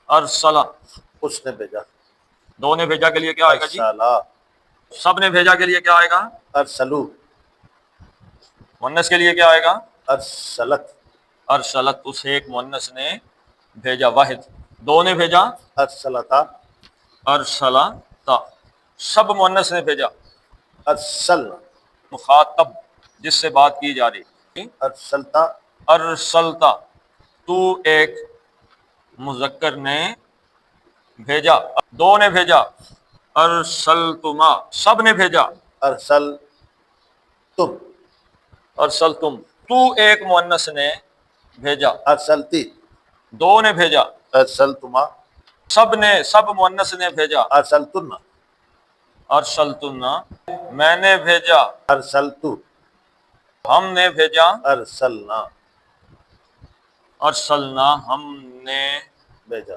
अरसला, उसने भेजा। दो ने भेजा के लिए क्या आएगा जी? अरसला। सब ने भेजा के लिए क्या आएगा? अरसलू। मुन्नस के लिए क्या आएगा? अरसलत। अरसलत, उस एक मुन्नस ने भेजा। वाहिद, दो ने भेजा। अरसलता। अरसला ता, सब मुन्नस ने भेजा। अरसलना। मुखातब, जिससे बात की जा रही। अरसलता। अरसलता, तू एक मुजक्कर ने भेजा। दो ने भेजा। अरसलतुमा, सब ने भेजा। अरसल तुम। अरसलतुम, तू एक मुअन्नस ने भेजा। अरसलती। दो ने भेजा। अरसलतुमा। सब मुअन्नस ने भेजा। अरसलतुन्ना। अरसलतुन्ना, मैंने भेजा। अरसलतु। हमने भेजा। अरसलना। अरसलना, हमने भेजा।